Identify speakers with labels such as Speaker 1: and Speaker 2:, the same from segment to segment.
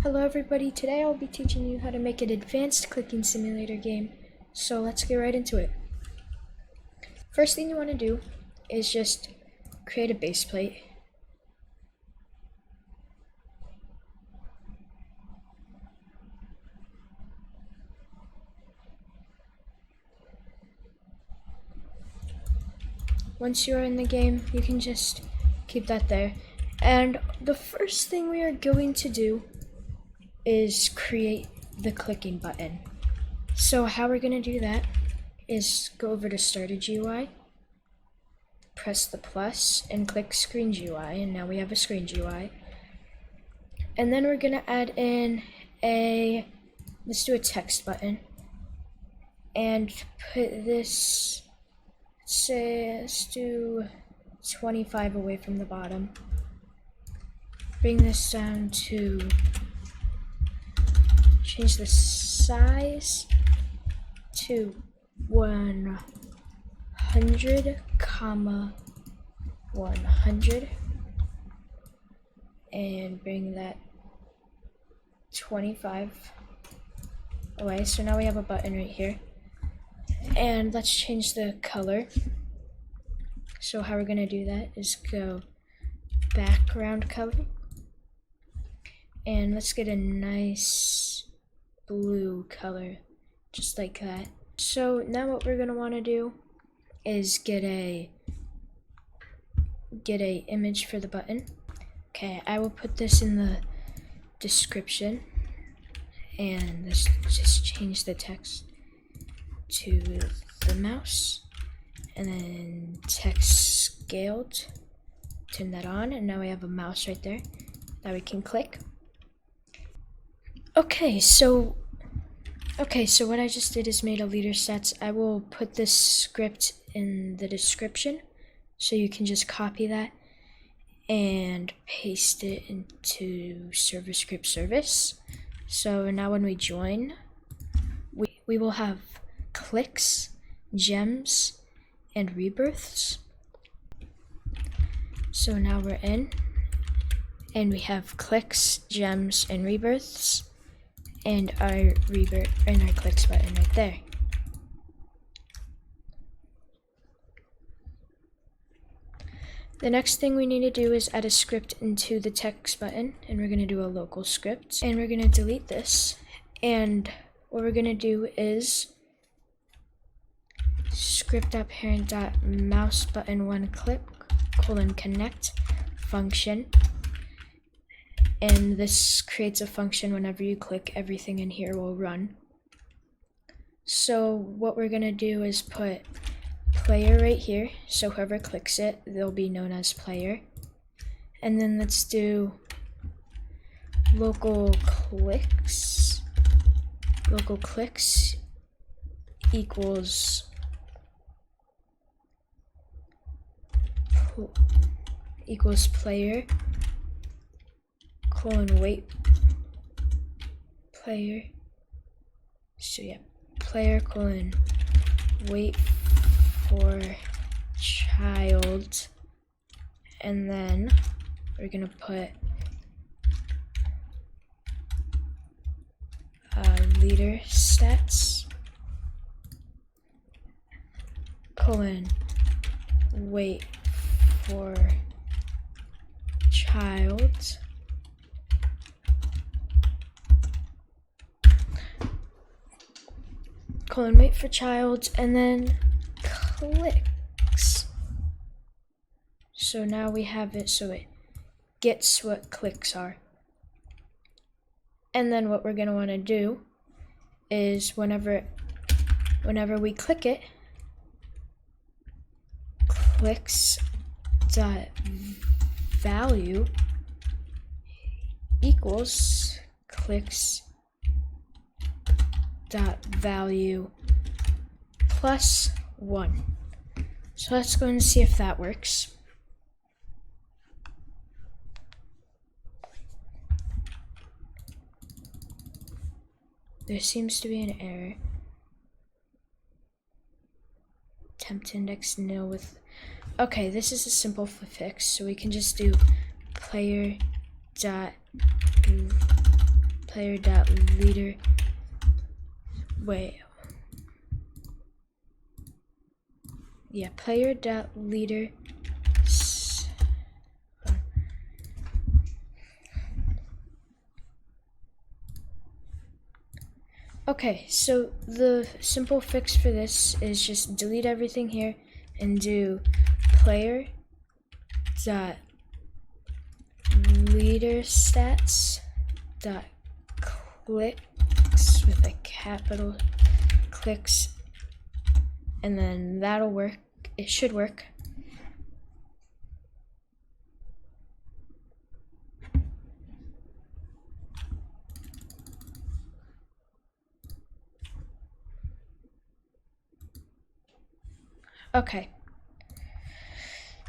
Speaker 1: Hello everybody, today I'll be teaching you how to make an advanced clicking simulator game. So let's get right into it. First thing you want to do is just create a base plate. Once you're in the game, you can just keep that there. And the first thing we are going to do is create the clicking button. So how we're going to do that is go over to Started GUI, press the plus, and click Screen GUI, and now we have a Screen GUI. And then we're going to add in let's do a text button, and put this, let's do 25 away from the bottom. Bring this down to, change the size to 100, 100, and bring that 25 away. So now we have a button right here. And let's change the color. So how we're gonna do that is go background color, and let's get a nice blue color, just like that. So now what we're gonna want to do is get a image for the button. Okay, I will put this in the description, and let's just change the text to the mouse, and then text scaled, turn that on, and now we have a mouse right there that we can click. Okay, so what I just did is made a leaderstats. I will put this script in the description, so you can just copy that and paste it into server script service. So now when we join, we will have clicks, gems, and rebirths. So now we're in, and we have clicks, gems, and rebirths, and our clicks button right there. The next thing we need to do is add a script into the text button, and we're going to do a local script, and we're going to delete this, and what we're going to do is script.parent.mouse button one click :connect function, and this creates a function. Whenever you click, everything in here will run. So what we're gonna do is put player right here, so whoever clicks it, they'll be known as player. And then let's do local clicks equals player wait player. So yeah, player wait for child, and then we're gonna put leaderstats wait for child, wait for child, and then clicks. So now we have it so it gets what clicks are. And then what we're going to want to do is whenever we click it, clicks.value equals clicks.value plus 1. So let's go and see if that works. There seems to be an error. Temp index nil with. Okay, this is a simple fix, so we can just do player dot player.leader. Wait. Yeah, player.leader. Okay, so the simple fix for this is just delete everything here and do player.leaderstats dot clicks with a capital clicks, and then that'll work. It should work. Okay,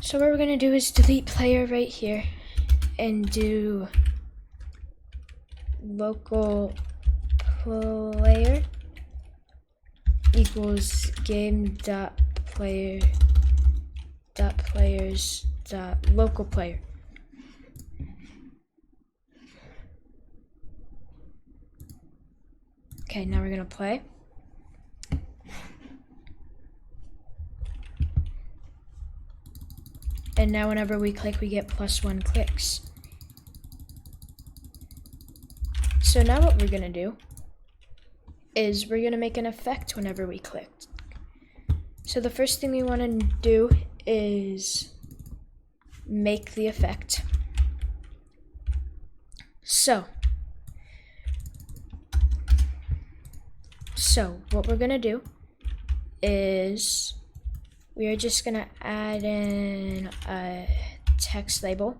Speaker 1: so what we're gonna do is delete player right here and do local player equals game.Players.local player. Okay, now we're gonna play. And now whenever we click, we get +1 clicks. So now what we're gonna do is we're gonna make an effect whenever we click. So the first thing we wanna do is make the effect. So what we're gonna do is we are just gonna add in a text label.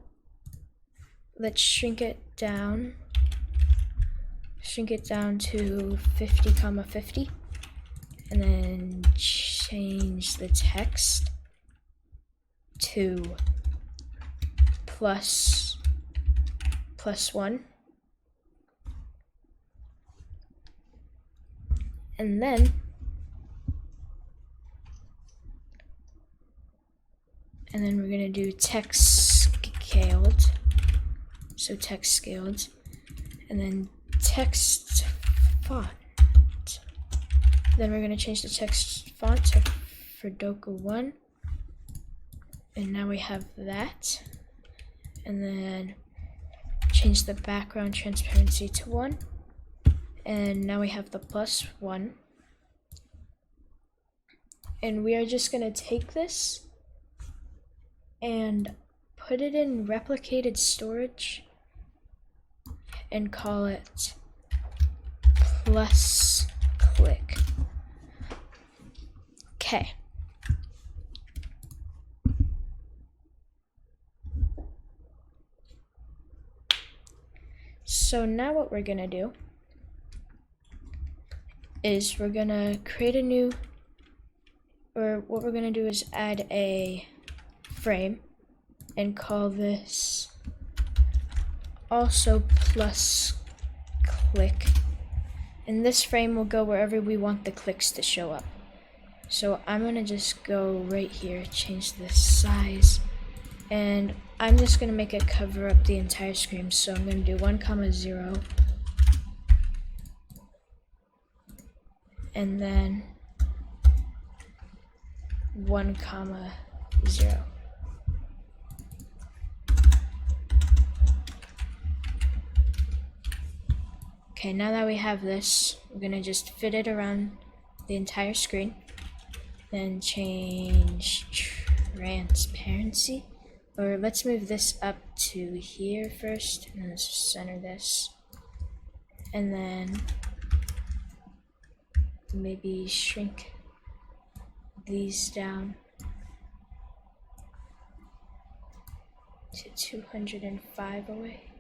Speaker 1: Let's shrink it down to 50, and then change the text to +1, and then we're gonna do text scaled, so text scaled, and then text font. Then we're gonna change the text font to Fredoka 1, and now we have that. And then change the background transparency to 1, and now we have the +1. And we are just gonna take this and put it in replicated storage and call it +click. Okay. So now what we're gonna do is we're gonna create a new, or what we're gonna do is add a frame and call this also +click, and this frame will go wherever we want the clicks to show up. So I'm gonna just go right here, change the size, and I'm just gonna make it cover up the entire screen. So I'm gonna do 1,0, and then 1,0. Okay, now that we have this, we're gonna just fit it around the entire screen. Then change transparency, or let's move this up to here first, and let's center this. And then maybe shrink these down to 205 away.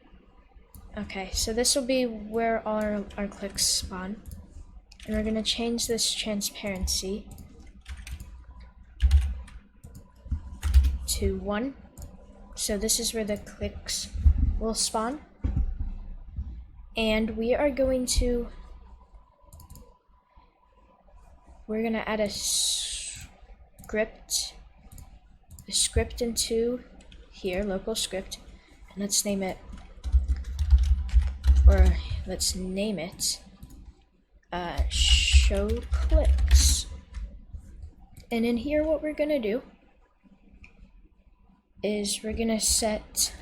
Speaker 1: Okay, so this will be where all our clicks spawn. And we're gonna change this transparency to 1. So this is where the clicks will spawn. And we're gonna add a script into here, local script, and let's name it, or let's name it show clicks. And in here, what we're gonna do is we're gonna set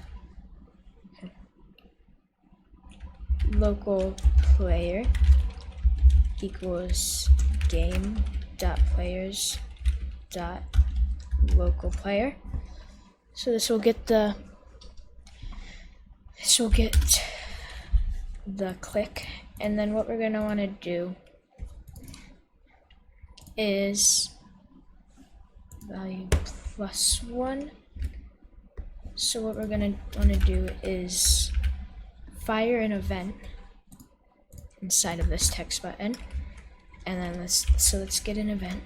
Speaker 1: local player equals game.Players.local player. So this will get the click, and then what we're going to want to do is value +1. So what we're going to want to do is fire an event inside of this text button, and then let's get an event,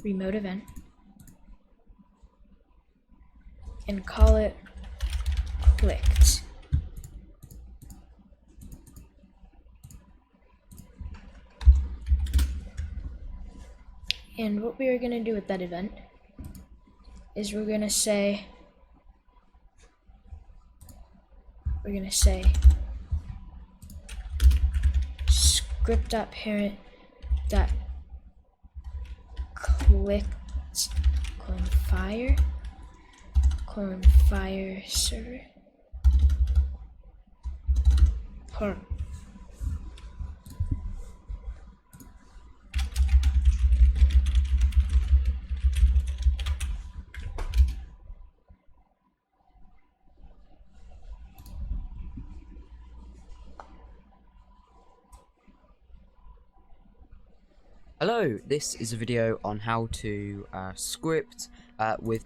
Speaker 1: remote event, and call it clicked. And what we are going to do with that event is we're going to say script.parent.clicked fire server.
Speaker 2: Hello, this is a video on how to script with,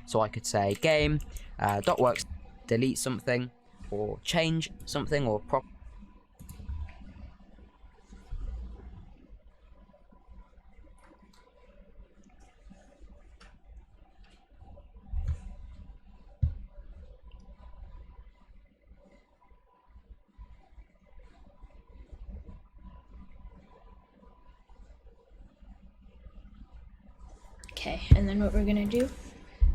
Speaker 2: so I could say game.works, delete something or change something or
Speaker 1: Okay, and then what we're gonna do,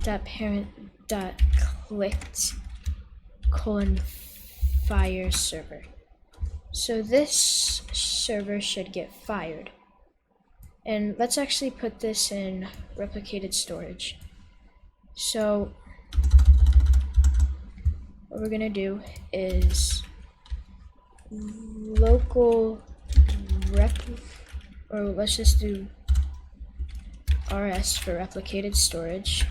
Speaker 1: .parent.clicked fire server. So this server should get fired. And let's actually put this in replicated storage. So what we're gonna do is local rep, or let's just do rs for replicated storage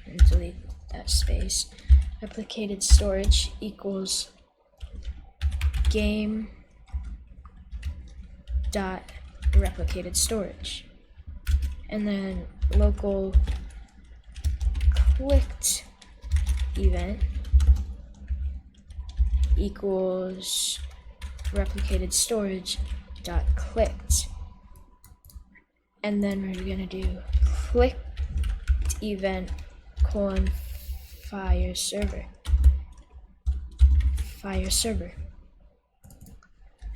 Speaker 1: and delete that space. Replicated storage equals game.replicated storage, and then local clicked event equals replicated storage dot clicked. And then we're gonna do clicked event fire server.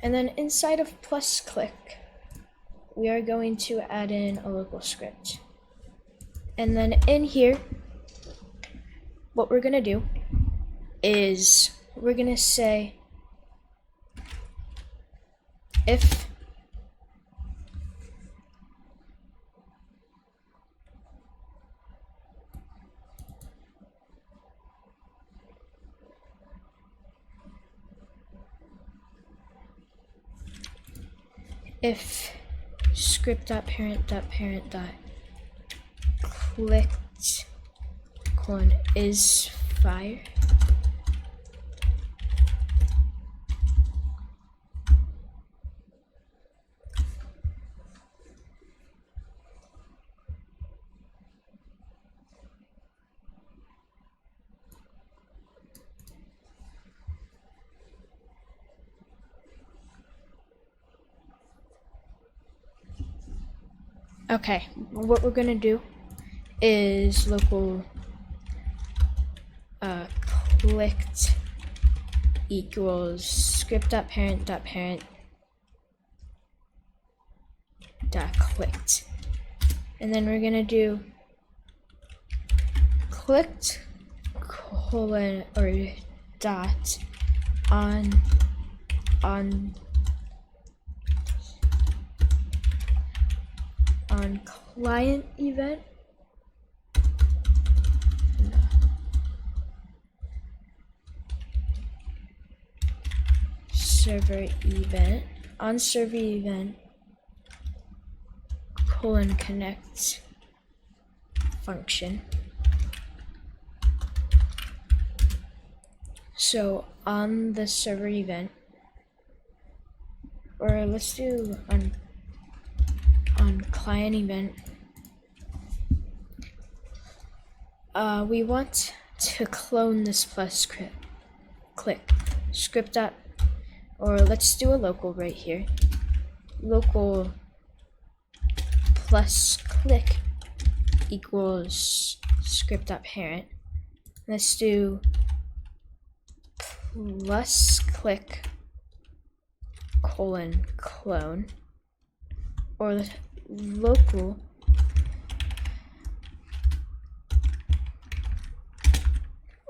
Speaker 1: And then inside of plus click, we are going to add in a local script. And then in here, what we're gonna do is we're gonna say if script.parent.clicked is fire, okay, what we're gonna do is local clicked equals script.parent.parent.clicked, and then we're gonna do clicked dot on client event server event on server event connect function. So on the server event, or let's do on client event, we want to clone this plus click script dot, or let's do a local right here. Local plus click equals script.parent. Let's do plus click clone, or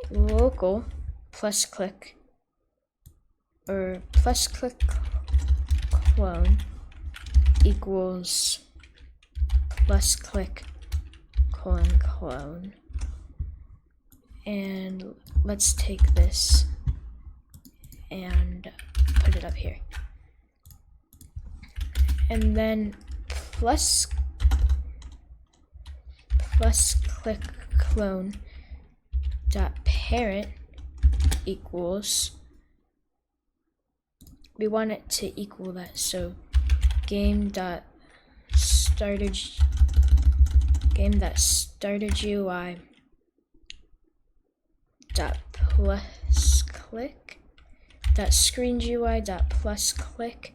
Speaker 1: local plus click, or plus click clone equals plus click clone. And let's take this and put it up here. And then plus click clone dot parent equals, we want it to equal that, so game.starterGUI dot plus click dot screen GUI dot plus click.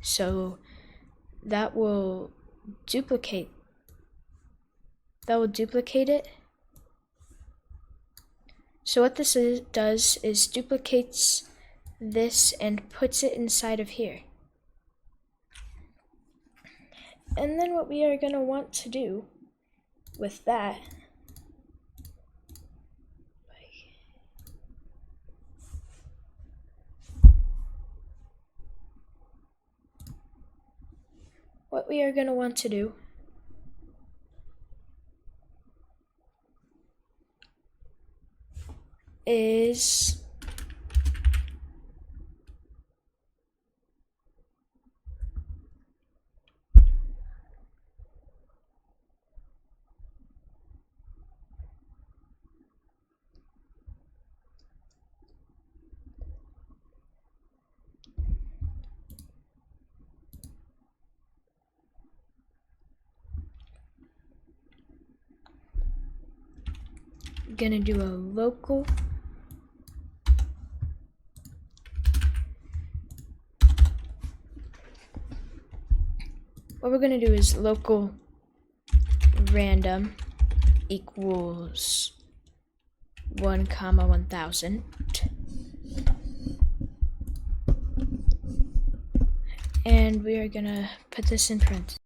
Speaker 1: So that will duplicate it. So what this does is duplicates this and puts it inside of here. And then what we are going to want to do with that is gonna do a local what we're gonna do is local random equals 1,1000, and we are gonna put this in parentheses.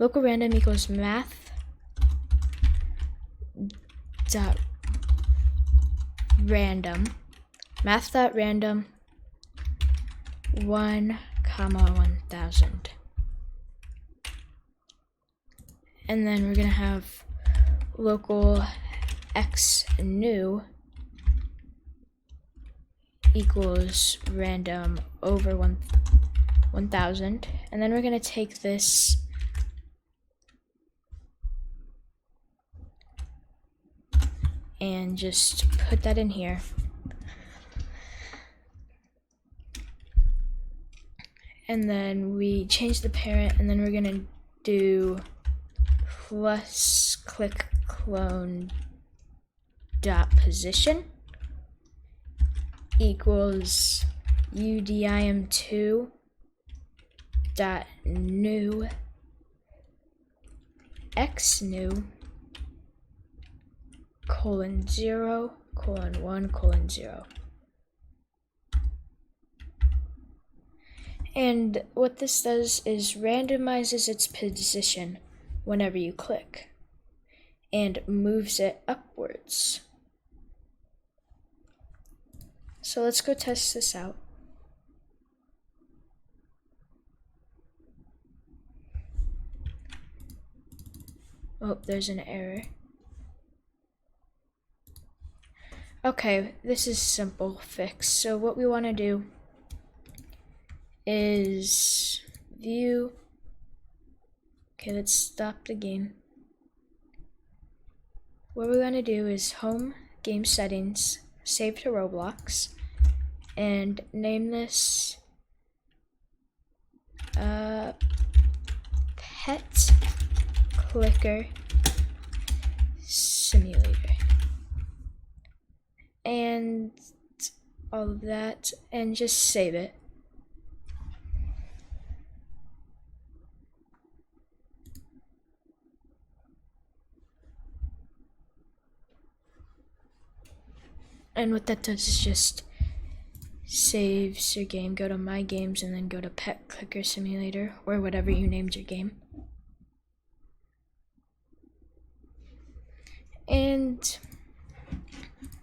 Speaker 1: Local random equals math dot random 1,1000, and then we're gonna have local x new equals random over 1,000, and then we're gonna take this and just put that in here. And then we change the parent, and then we're gonna do plus click clone dot position equals udim2 dot new x new :0:1:0. And what this does is randomizes its position whenever you click, and moves it upwards. So let's go test this out. Oh, there's an error. Okay, this is simple fix. So what we want to do is view. Okay, let's stop the game. What we're going to do is home, game settings, save to Roblox, and name this Pet Clicker Simulator. And all of that, and just save it. And what that does is just saves your game. Go to My Games and then go to Pet Clicker Simulator or whatever you named your game. And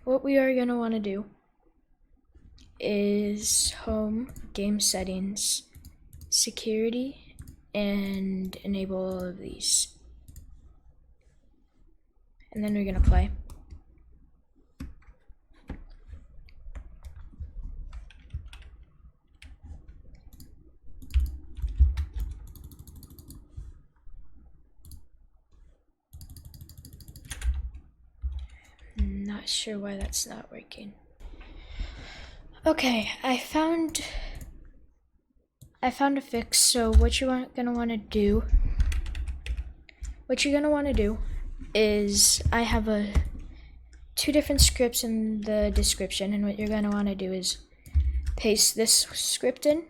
Speaker 1: what we are going to want to do is home, game settings, security, and enable all of these. And then we're going to play. Not sure why that's not working. Okay, I found a fix. So what you're gonna want to do is, I have two different scripts in the description, and what you're gonna want to do is paste this script in,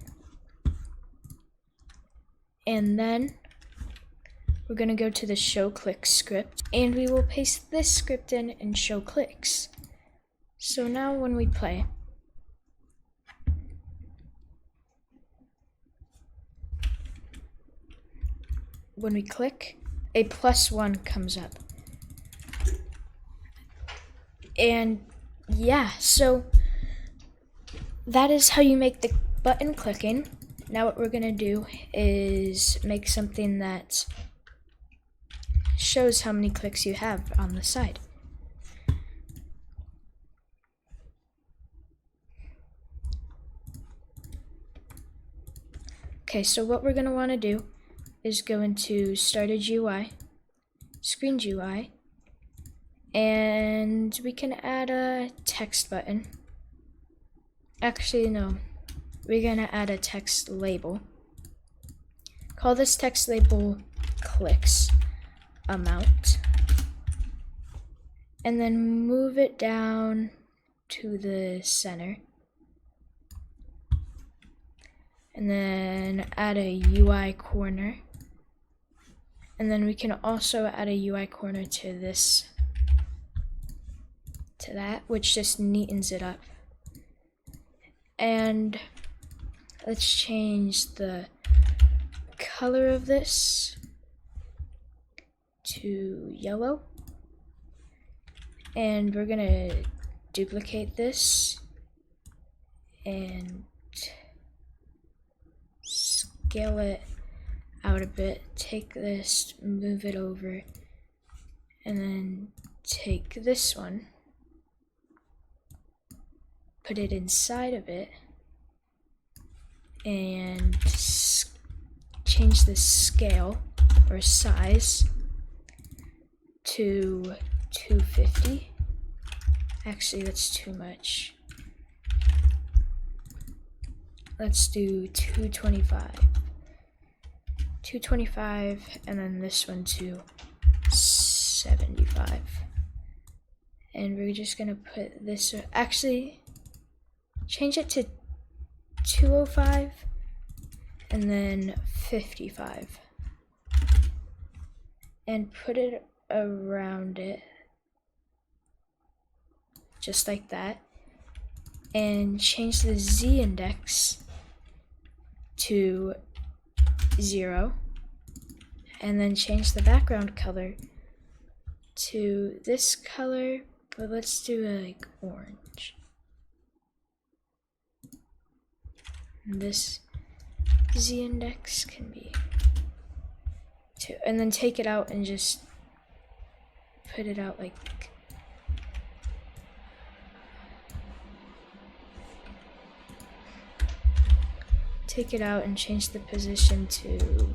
Speaker 1: and then we're going to go to the show click script, and we will paste this script in and show clicks. So now when we play, when we click, a +1 comes up. And yeah, so that is how you make the button clicking. Now what we're going to do is make something that shows how many clicks you have on the side. Okay, so what we're going to want to do is go into Started UI, Screen UI, and we can add a text button. Actually, no, we're going to add a text label. Call this text label clicks amount, and then move it down to the center, and then add a UI corner, and then we can also add a UI corner to that, which just neatens it up. And let's change the color of this to yellow, and we're gonna duplicate this and scale it out a bit. Take this, move it over, and then take this one, put it inside of it, and change the scale or size to 250. Actually, that's too much. Let's do 225, and then this one to 75. And we're just gonna put this, actually change it to 205 and then 55, and put it around it just like that, and change the Z index to 0, and then change the background color to this color, but let's do like orange. And this z-index can be 2, and then take it out and just put it out like take it out and change the position to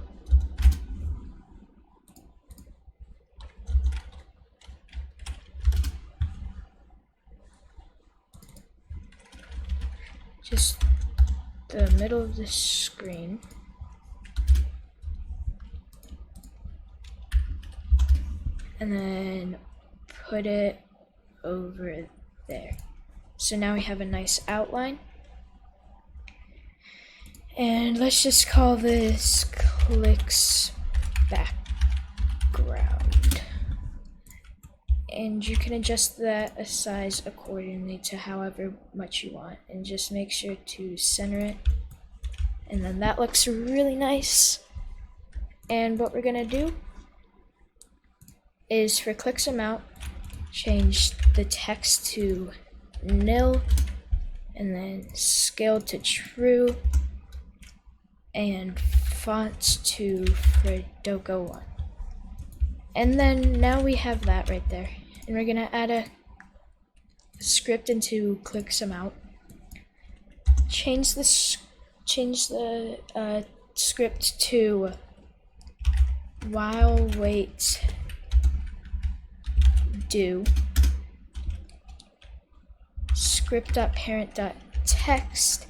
Speaker 1: just the middle of the screen. And then put it over there. So now we have a nice outline. And let's just call this clicks background. And you can adjust that size accordingly to however much you want. And just make sure to center it. And then that looks really nice. And what we're gonna do is for clicks amount, change the text to nil, and then scale to true, and fonts to Fredogo 1. And then now we have that right there. And we're gonna add a script into clicks amount. Change the script to while wait do script.parent.text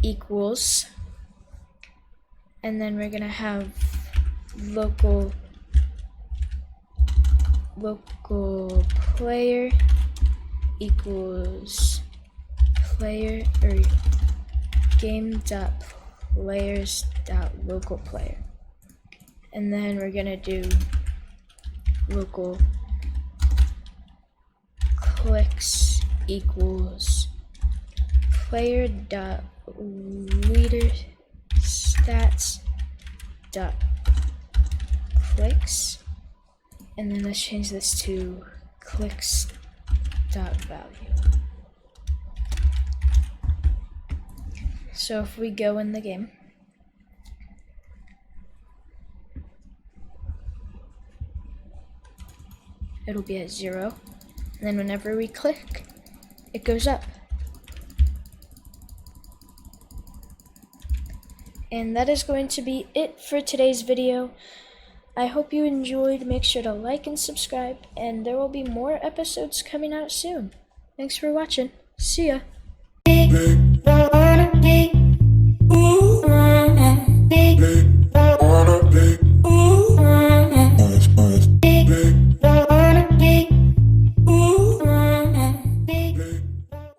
Speaker 1: equals, and then we're gonna have local player equals player or game.Players.localPlayer, and then we're gonna do local clicks equals player.leaderstats.clicks, and then let's change this to clicks.value. So if we go in the game, it'll be at 0. And then whenever we click, it goes up. And that is going to be it for today's video. I hope you enjoyed. Make sure to like and subscribe, and there will be more episodes coming out soon. Thanks for watching. See ya.